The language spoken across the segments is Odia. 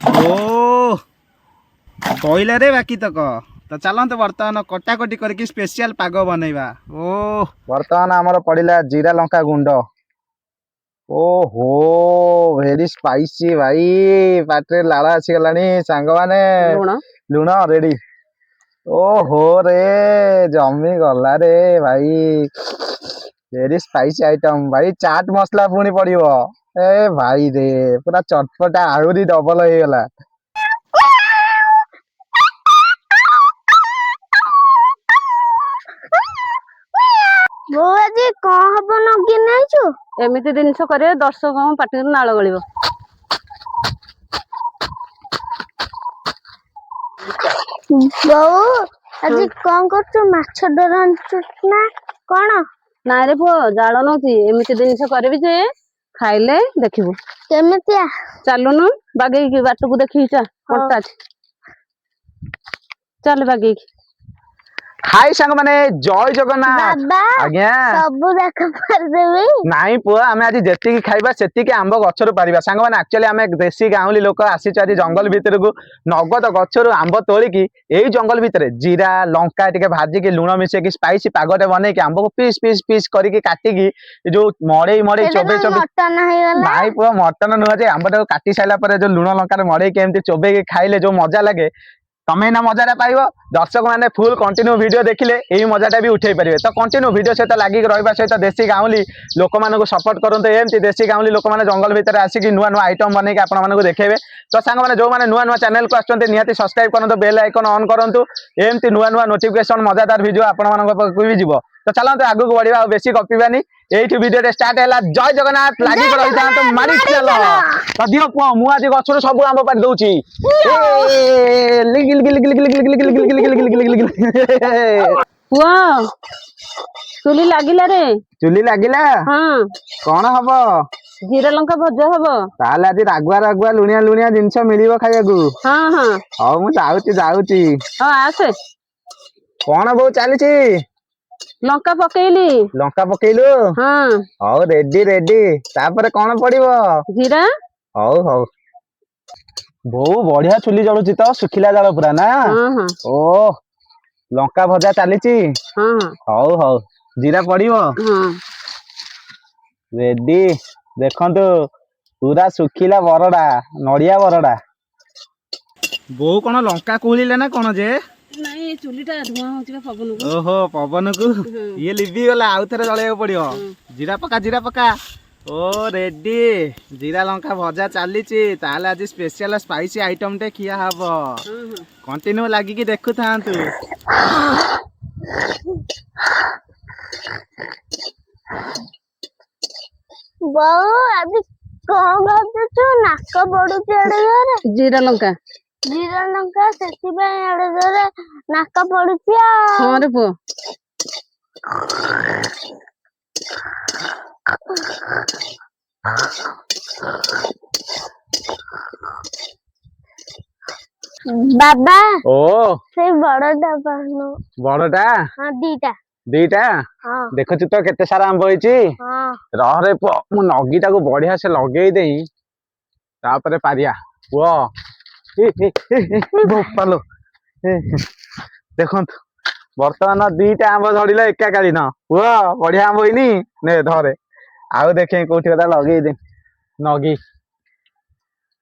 ओ कहला रे बाकी तक तो चलते बर्तमान कटाकटी करके स्पेशल पाग बनइबा। ओ बर्तमान आमर पड़िला जीरा लंका गुंड। ओहो वेरी स्पाइसी भाई, पाटे लाल आसीगलानी सांग माने। लुण रेडी। ओहो रे जमी गला रे भाई, वेरी स्पाइसी आइटम भाई। चाट मसला पुणी पड़िबो ए भाई रे, पूरा चटपटा आहुरी डबल हो गला। आज कौन हम नगी नहीं एमती जिनस करे दर्शक पाटी नाल गलिब। बो आज कौन कर माछ डराना कौन ना रे पुओ जाल नौची एमती जिनस करी जे खाइले देखिबू केमितिया। चलुनु बागेकी बाट को देखी चा चल बागेकी। हाय सांग माने जय जगन्नाथ। बाबा आज्ञा सब देख पारदेबी नाई पुआ आमे आज जेतिकी खाइबा सेतिकी आंब गछरु पारिबा। सांग माने एक्चुअली आमे देसी गांवली लोक आसीच आज जंगल भितर को नगद गछरु आंब तोलिकी एई जंगल भितर जीरा लंका टिके भाजी की लुण मिसेकी स्पाइसी पागटे बनेकी आंब को पीस पीस पीस करिकी काटिकी जो मड़े मड़े चोबे चोबे मटन ହେଇଗଲା। नाई पुआ मटन नुह जे आंब टाको काटी साइला परे जो लुण लंका रे मड़े के एमती चोबे के खाइले जो मजा लागे तमें ना मजा पाइब। दर्शक मैंने फुल कंटिन्यू वीडियो देखिले यही मजाटा भी उठे पारे। तो कंटिन्यू वीडियो सहित लगिक रहा सहित देसी गाँवली लोक मानक सपोर्ट करते एमती देसी गाँवली लोक मैंने जंगल भितर आसिक नुआ नुआ आइटम बनई आपको देखेबे। तो सांग मैंने जो मैंने नुआ नुआ चैनल को आसते निहाती सब्सक्राइब करूँ, बेल आइकन ऑन करूँ, एमती नुआ नुआ नोटिफिकेशन मजादार वीडियो आपको भी जीव। तो चलते आगू को बढ़िया बेसी गपिबानी एठी वीडियो स्टार्ट है। जय जगन्नाथ लागिक रही था तो मारी चल तो दियो पुआ मु आज गछरु सब आंब पारि दउची। पुओ चुली लागिला रे। चुली लागिला हाँ कौन हम जीरा लंका भजा हब। ताले आज रागुआ रागुआ लुणिया लुणिया जिनस मिलिबो खाइबाकू। हाँ हाँ हौ मु जाउची हाँ आसे कौन बहु चलीची लंका पकेइली। लंका पकेइलु हाँ हौ रेडी रेडी तापर कौन पड़िबो जीरा। हौ हौ बहु बढ़िया चुली जलुची तो सुखिला जाल पूरा ना। हाँ हाँ ओ लंका भजा चलीची। हाँ हौ हौ जीरा पड़िबो हाँ रेडी। देखंतु पूरा सुखिला बरडा नड़िया बरडा। बो कौन लंका कुहलिले ना कौन जे नहीं चुलीटा धुआं होची पवन को। ओहो पवन को ये लिबी गला आउ थे जलैया पड़ो। जीरा पका जीरा पका। ओ रेडी जीरा लंका भजा चली ताले आज स्पेशल स्पाइसी आइटम टे खिया हब। कंटिन्यू लागिकी देखु थांतु। बहु आज कौन भाजु नाक बड़ुची एड़े जोरे जीरा लंका। जीरा लंका से एड़े जोरे नाक पड़ुची। हाँ रे पुओ बाबा ओ से बड़टा पानु बड़टा हाँ दीटा दीटा हाँ देखु तो केते सारा आंब होईची। हाँ रह रे पुओ मु नगीटा को बढ़िया से लगेई देई तापरे पारिया पुओ। भोपालो देखंतु वर्तमान दीटा आंब धरिले एका काली न पुओ बढ़िया आंब होइनी ने धरे आउ देखे कोठी कदा लगेई दे नगी।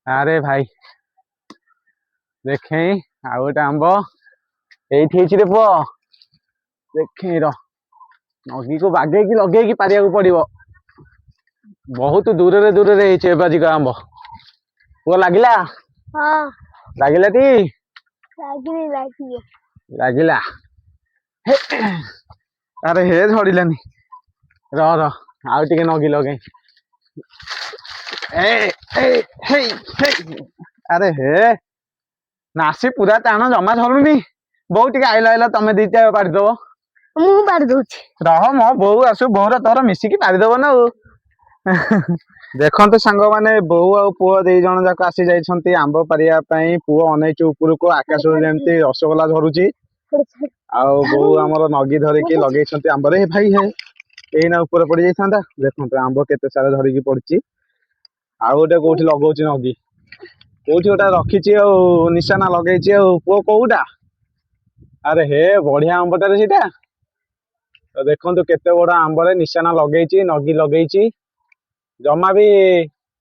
अरे भाई देखे आउ गोटे आंब एठी रे पुओ देखे र नगी को बागेकी लगेकी पारिया को पड़िबो। बहुत दूर रे होइचे बाजिका आंब पुओ लागिला हाँ लागिला ती लागी लागिला। हे अरे हे झड़िलानी र र आउ टिके नगी लगे। ए ए हे हे अरे हे नासी पूरा टाण जमा झरुनी। बहुत टिके आइला आइला तमे दीटा पारि दबो मु पार दूची रह मो बोऊ आसु बोऊर तोर मिसिकी पारिदब ना। देखते सांग माने बोऊ आ पुओ दे जन जाक आसी जाइछंती आंब पारिया पई। पुओ अनेक ऊपर को आकाश जेमती रसगोला झरुची आउ बोऊ हमर नगी धरिकी लगेइछंती आंब रे भाई हे एना ऊपर पड़ी जाइछंता। देखंतु आंब केते सारा धरिकी पड़ची आउ गोटे कोठी लगौची नगी କୋଉଠି ଗୋଟେ ରଖିଛି ଆଉ ନିଶାନା ଲଗେଇଛି ଆଉ ପୁଅ କୋଉଟା ଆରେ ହେ ବଢିଆ ଆମ୍ବଟାରେ ସେଇଟା ତ ଦେଖନ୍ତୁ କେତେ ବଡ ଆମ୍ବରେ ନିଶାନା ଲଗେଇଛି ନଗି ଲଗେଇଛି ଜମା ବି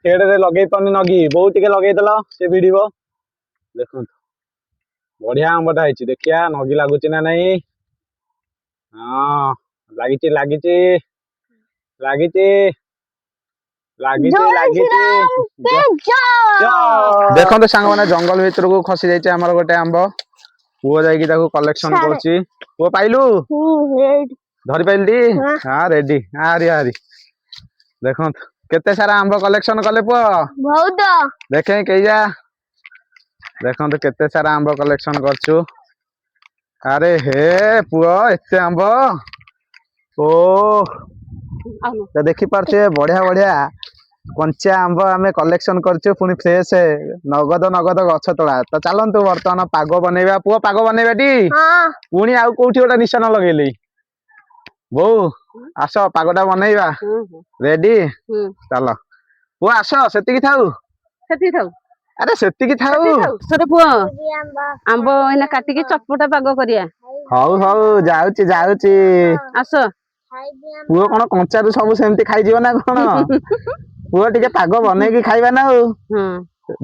ଖେଡରେ ଲଗେଇ ପାରୁନି ନଗି ବୋଉ ଟିକେ ଲଗେଇଦେଲ ସେ ଭିଡିବ ଦେଖନ୍ତୁ ବଢିଆ ଆମ୍ବଟା ହେଇଛି ଦେଖିଆ ନଗି ଲାଗୁଛି ନା ନାଇଁ ହଁ ଲାଗିଛି ଲାଗିଛି ଲାଗିଛି ଲାଗିଛି ଜୟ ଲାଗିଛି ଶ୍ରୀରାମ ଜ- କି ଜୟ। ଦେଖନ୍ତୁ ସାଙ୍ଗମାନେ ଜଙ୍ଗଲ ଭିତରକୁ ଖସି ଯାଇଛି ଆମର ଗୋଟେ ଆମ୍ବ ପୁଅ ଯାଇକି ତାକୁ କଲେକ୍ସନ ସାଡେ। କରୁଛି ପୁଅ ପାଇଲୁ ଏଇଠି। ଧରି ପାଇଲି ହଁ। ହଁ ରେଡି ଆରି ଆରି ଦେଖନ୍ତୁ କେତେ ସାରା ଆମ୍ବ କଲେକ୍ସନ କଲେ ପୁଅ ବହୁତ। ଦେଖେ କେଇଜା ଦେଖନ୍ତୁ କେତେ ସାରା ଆମ୍ବ କଲେକ୍ସନ କରୁଛୁ ଆରେ ହେ ପୁଅ ଏତେ ଆମ୍ବ ଓ ଆଉ ତ ଦେଖିପାରୁଛେ ବଢିଆ ବଢିଆ କଞ୍ଚା ଆମ୍ବ ଆମେ କଲେକ୍ସନ କରିଛୁ ପୁଣି ଫ୍ରେଶ ନଗଦ ନଗଦ ଗଛ ତୋଳା ତ ଚାଲନ୍ତୁ ବର୍ତ୍ତମାନ ପାଗ ବନେଇବା ପୁଅ ପାଗ ବନେଇବା ଟି ହଁ। ପୁଣି ଆଉ କୋଉଠି ଗୋଟେ ନିଶାନା ଲଗେଇଲି ବୋଉ ଆସ ପାଗଟା ବନେଇବା ହୁଁ ହୁଁ ରେଡି ହୁଁ ଚାଲ ପୁଅ ଆସ ସେତିକି ଥାଉ ସେତିକି ଥାଉ ଆରେ ସେତିକି ଥାଉ ସେତିକି ଥାଉ ସରେ ପୁଅ ଖାଇବି ଆମ୍ବ। ଆମ୍ବ ଏଇନା କାଟିକି ଚଟପଟା ପାଗ କରିବା ହଉ ହଉ ଯାଉଛି ଯାଉଛି ଆସ ଖାଇବି ଆମ୍ବ। ପୁଅ କଣ କଞ୍ଚାରୁ ସବୁ ସେମିତି ଖାଇଯିବ ନା କଣ ପୁଅ ଟିକେ ପାଗ ବନେଇକି ଖାଇବା ନା ଆଉ ହଁ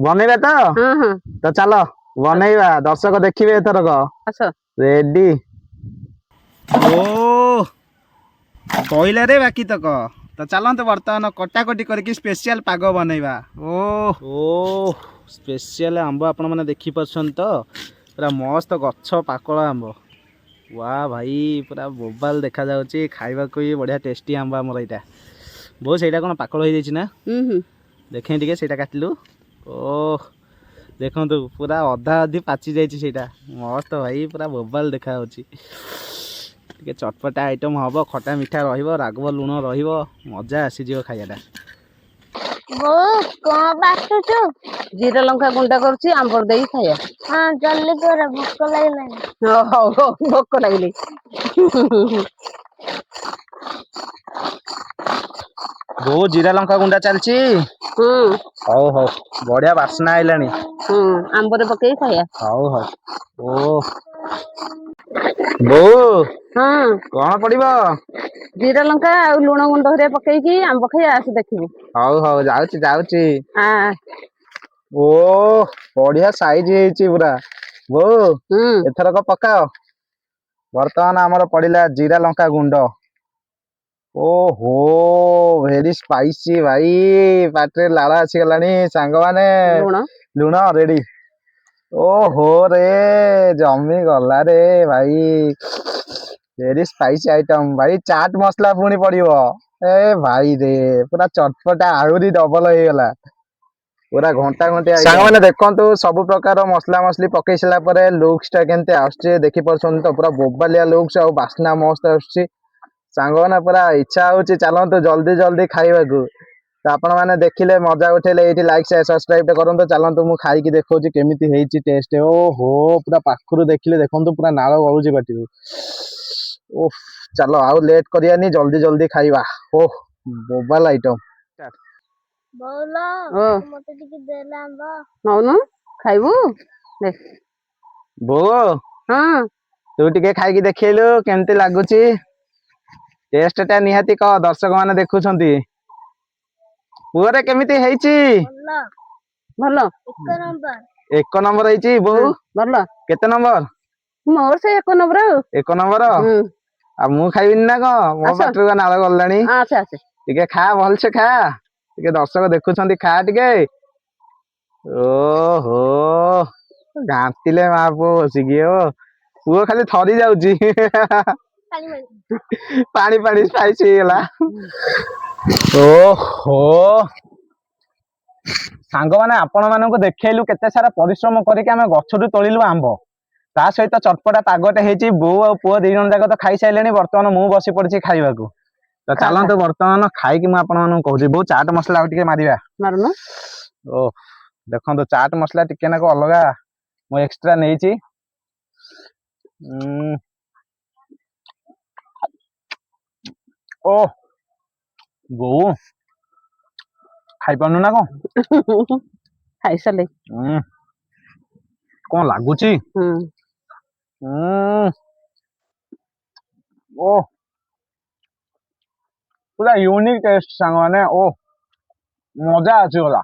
ବନେଇବା ହଁ ହଁ ତ ଚାଲ ବନେଇବା ଦର୍ଶକ ଦେଖିବେ ଏଥରକ ଆସ ରେଡି ଓ କହିଲାରେ ବାକି ତକ ତ ଚାଲନ୍ତୁ ବର୍ତ୍ତମାନ କଟାକଟି କରିକି ସ୍ପେଶିଆଲ ପାଗ ବନେଇବା ଓ ସ୍ପେଶିଆଲ ଆମ୍ବ ଆପଣମାନେ ଦେଖିପାରୁଛନ୍ତି ତ ପୁରା ମସ୍ତ ଗଛ ପାକଳ ଆମ୍ବ ୱା ଭାଇ ପୁରା ବୋବାଲ ଦେଖାଯାଉଛି ଖାଇବାକୁ ବି ବଢ଼ିଆ ଟେଷ୍ଟି ଆମ୍ବ ଆମର ଏଇଟା ବୋଉ ସେଇଟା କ'ଣ ପାକଳ ହେଇଯାଇଛି ନା ହୁଁ ଦେଖେଁ ଟିକେ ସେଇଟା କାଟିଲୁ ଓ ଦେଖନ୍ତୁ ପୁରା ଅଧା ଅଧି ପାଚି ଯାଇଛି ସେଇଟା ମସ୍ତ ଭାଇ ପୁରା ବୋବାଲ ଦେଖାଯାଉଛି ଟିକେ ଚଟପଟା ଆଇଟମ୍ ହେବ ଖଟା ମିଠା ରହିବ ରାଗ ଲୁଣ ରହିବ ମଜା ଆସିଯିବ ଖାଇବାଟା ବୋଉ କଣ ବାଟୁଛୁ? ଜିରା ଲଙ୍କା ଗୁଣ୍ଡ କରୁଛି ଆମ୍ବ ଦେଇକି ଖାଇବା ହଁ ଜଲ୍ଦି କର ଭୋକ ଲାଗିଲାଣି। ହଉ ହଉ ଭୋକ ଲାଗିଲେ ବୋଉ ଜିରା ଲଙ୍କା ଗୁଣ୍ଡା ଚାଲିଛି ହୁଁ ହଉ ହଉ ବଢିଆ ବାସ୍ନା ଆଇଲାଣି ହୁଁ ଆମ୍ବରେ ପକେଇକି ଖାଇବା ହଉ ହଉ ଓ ବୋଉ ହଁ କଣ ପଡିବ ଜିରା ଲଙ୍କା ଆଉ ଲୁଣ ଗୁଣ୍ଡ ହରିଆ ପକେଇକି ଆମ୍ବ ଖାଇବା ଆସ ଦେଖିବୁ ହଉ ହଉ ଯାଉଛି ଯାଉଛି ଆ ଓ ବଢିଆ ସାଇଜ ହେଇଛି ପୁରା ବୋଉ ହୁଁ ଏଥରକ ପକାଅ ବର୍ତ୍ତମାନ ଆମର ପଡିଲା ଜିରା ଲଙ୍କା ଗୁଣ୍ଡ ଓହୋ ଭେରି ସ୍ପାଇସି ଭାଇ ପାଟିରେ ଲାଳ ଆସିଗଲାଣି ସାଙ୍ଗମାନେ ଲୁଣ ଲୁଣ ରେଡି ଓହୋ ରେ ଜମି ଗଲା ରେ ଭାଇ ଭେରି ସ୍ପାଇସି ଆଇଟମ ଭାଇ ଚାଟ ମସଲା ପୁଣି ପଡିବ ଏ ଭାଇରେ ପୁରା ଚଟପଟା ଆହୁରି ଡବଲ ହେଇଗଲା ପୁରା ଘଣ୍ଟା ଘଣ୍ଟି ସାଙ୍ଗମାନେ ଦେଖନ୍ତୁ ସବୁ ପ୍ରକାର ମସଲା ମସଲି ପକେଇ ସାରିଲା ପରେ ଲୁକ୍ସ ଟା କେମିତି ଆସୁଛି ଦେଖିପାରୁଛନ୍ତି ତ ପୁରା ବୋବାଲିଆ ଲୁକ୍ସ ଆଉ ବାସ୍ନା ମସ୍ତ ଆସୁଛି ସାଙ୍ଗମାନେ ପୁରା ଇଚ୍ଛା ହଉଛି ଚାଲନ୍ତୁ ଜଲ୍ଦି ଜଲ୍ଦି ଖାଇବାକୁ ତ ଆପଣ ମାନେ ଦେଖିଲେ ମଜା ଉଠେଇଲେ ଏଇଠି ଲାଇକ୍ ସେୟାର ସବସ୍କ୍ରାଇବ କରନ୍ତୁ ଚାଲନ୍ତୁ ମୁଁ ଖାଇକି ଦେଖଉଛି କେମିତି ହେଇଛି ଟେଷ୍ଟ ଓହୋ ପୁରା ପାଖରୁ ଦେଖିଲେ ଦେଖନ୍ତୁ ପୁରା ନାଳ ଗଳୁଛି ପାଟିରୁ ଓଃ ଚାଲ ଆଉ ଲେଟ୍ କରିବାନି ଜଲ୍ଦି ଜଲ୍ଦି ଖାଇବା ଓଃ ବୋବାଲ ଆଇଟମ ବୋଉଲ ଓ ମତେ ଟିକେ ଦେଲେ ଆମ୍ବ। ନଉନୁ ଖାଇବୁ ଦେ ବୋଉ ହଁ ତୁ ଟିକେ ଖାଇକି ଦେଖେଇଲୁ କେମିତି ଲାଗୁଛି ଟେଷ୍ଟ ଟା ନିହାତି କହ ଦର୍ଶକ ମାନେ ଦେଖୁଛନ୍ତି ପୁଅରେ କେମିତି ହେଇଛି ଭଲ ଭଲ ଏକ ନମ୍ବର। ଏକ ନମ୍ବର ହେଇଛି ହୁଁ ବୋଉ ଭଲ କେତେ ନମ୍ବର ମୋର ସେଇ ଏକ ନମ୍ବର ଆଉ ଏକ ନମ୍ବର ହୁଁ ଆଉ ମୁଁ ଖାଇବିନି ନା କଣ ମୋ ଆସ ପାଟିରୁ ବା ନାଳ ଗଲାଣି ଆସେ ଆସେ ଟିକେ ଖା ଭଲସେ ଖା ଟିକେ ଦର୍ଶକ ଦେଖୁଛନ୍ତି ଖା ଟିକେ ଓହୋ ଘାଣ୍ଟିଲେ ମା ପୁଅ ବସିକି ପୁଅ ଖାଲି ଥରି ଯାଉଛି ପାଣି ପାଣି ସ୍ପାଇସି ହେଇଗଲା ଓହୋ ସାଙ୍ଗମାନେ ଆପଣ ମାନଙ୍କୁ ଦେଖେଇଲୁ କେତେ ସାରା ପରିଶ୍ରମ କରିକି ଆମେ ଗଛରୁ ତୋଳିଲୁ ଆମ୍ବ ତା ସହିତ ଚଟପଟା ପାଗଟେ ହେଇଛି ବୋଉ ଆଉ ପୁଅ ଦି ଜଣ ଯାକ ତ ଖାଇସାରିଲେଣି ବର୍ତ୍ତମାନ ମୁଁ ବସି ପଡିଛି ଖାଇବାକୁ ତ ଖା ଖା ଚାଲନ୍ତୁ ବର୍ତ୍ତମାନ ଖାଇକି ମୁଁ ଆପଣ ମାନଙ୍କୁ କହୁଛି ବୋଉ ଚାଟ ମସଲା ଆଉ ଟିକେ ମାରିବା ମାରୁନୁ ଓ ଦେଖନ୍ତୁ ଚାଟ ମସଲା ଟିକେ ନାକୁ ଅଲଗା ମୁଁ ଏକ୍ସଟ୍ରା ନେଇଛି ଓ ବୋଉ ଖାଇପାରୁନୁ ନା କଣ ଖାଇସାରିଲେ। କଣ ଲାଗୁଛି? ଓ ପୁରା ୟୁନିକ୍ ଟେଷ୍ଟ ସାଙ୍ଗମାନେ। ଓ ମଜା ଆସିଗଲା।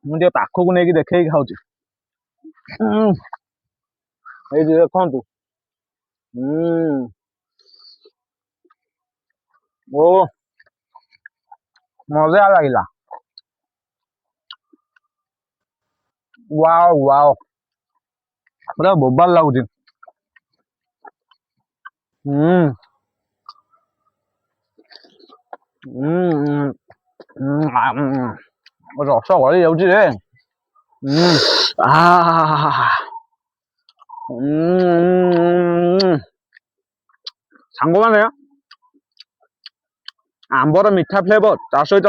ମୁଁ ଟିକେ ପାଖକୁ ନେଇକି ଦେଖେଇକି ଖାଉଛି। ଏଇଠି ଦେଖନ୍ତୁ। ଓ ମଜା ଲାଗିଲା। ୱାଓ ୱାଓ ପୁରା ବୋବାଲ ଲାଗୁଛି। ରସ ଗଳି ଯାଉଛି ରେ। ସାଙ୍ଗମାନେ ଆମ୍ବର ମିଠା ଫ୍ଲେଭର ତା ସହିତ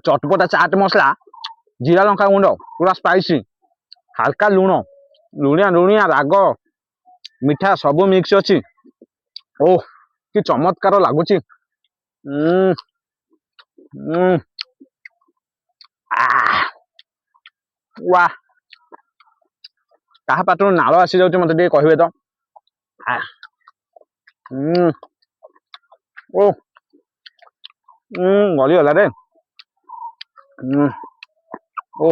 ଚଟପଟା ଚାଟ ମସଲା, ଜିରା ଲଙ୍କା ଗୁଣ୍ଡ ପୁରା ସ୍ପାଇସି, ହାଲକା ଲୁଣ, ଲୁଣିଆ ରାଗ ମିଠା ସବୁ ମିକ୍ସ ଅଛି। ଓ କି ଚମତ୍କାର ଲାଗୁଛି। ୱା କାହା ପାଟିରୁ ନାଳ ଆସିଯାଉଛି ମତେ ଟିକେ କହିବେ ତ। ଓ ଗଳିଗଲା ରେ। ଓ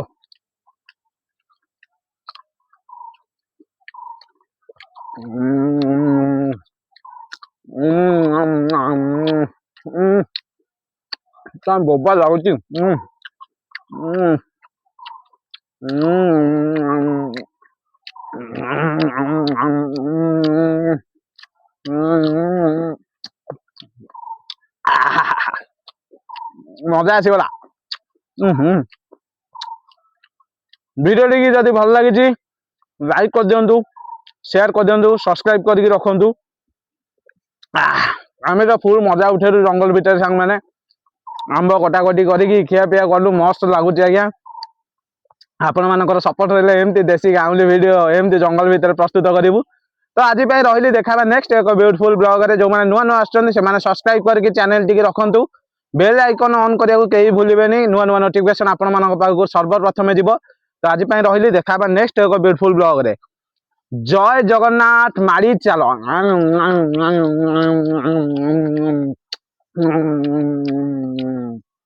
ବୋବା ଲାଗୁଛି। ମଜା ଆସିଗଲା। ଭିଡ଼ିଓଟି ଯଦି ଭଲ ଲାଗିଛି ଲାଇକ୍ କରିଦିଅନ୍ତୁ, ସେୟାର କରିଦିଅନ୍ତୁ, ସବସ୍କ୍ରାଇବ କରିକି ରଖନ୍ତୁ। ଆମେ ତ ଫୁଲ ମଜା ଉଠେଇଲୁ ଜଙ୍ଗଲ ଭିତରେ ସାଙ୍ଗମାନେ। ଆମ୍ବ କଟାକଟି କରିକି ଖିଆପିଆ କଲୁ, ମସ୍ତ ଲାଗୁଛି ଆଜ୍ଞା। ଆପଣମାନଙ୍କର ସପୋର୍ଟ ରହିଲେ ଏମିତି ଦେଶୀ ଗାଉଁଲି ଭିଡ଼ିଓ ଏମିତି ଜଙ୍ଗଲ ଭିତରେ ପ୍ରସ୍ତୁତ କରିବୁ। ତ ଆଜି ପାଇଁ ରହିଲି, ଦେଖାବା ନେକ୍ସଟ ଏକ ବ୍ୟୁଟିଫୁଲ ବ୍ଲଗରେ। ଯୋଉମାନେ ନୂଆ ଆସୁଛନ୍ତି ସେମାନେ ସବସ୍କ୍ରାଇବ କରିକି ଚ୍ୟାନେଲ ଟିକେ ରଖନ୍ତୁ, ବେଲ୍ ଆଇକନ ଅନ୍ କରିବାକୁ କେହି ଭୁଲିବେନି। ନୂଆ ନୋଟିଫିକେସନ ଆପଣମାନଙ୍କ ପାଖକୁ ସର୍ବପ୍ରଥମେ ଯିବ। ତ ଆଜି ପାଇଁ ରହିଲି, ଦେଖାବା ନେକ୍ସଟ ଏକ ବ୍ୟୁଟିଫୁଲ ବ୍ଲଗରେ। ଜୟ ଜଗନ୍ନାଥ। ମାଡ଼ି ଚାଲ।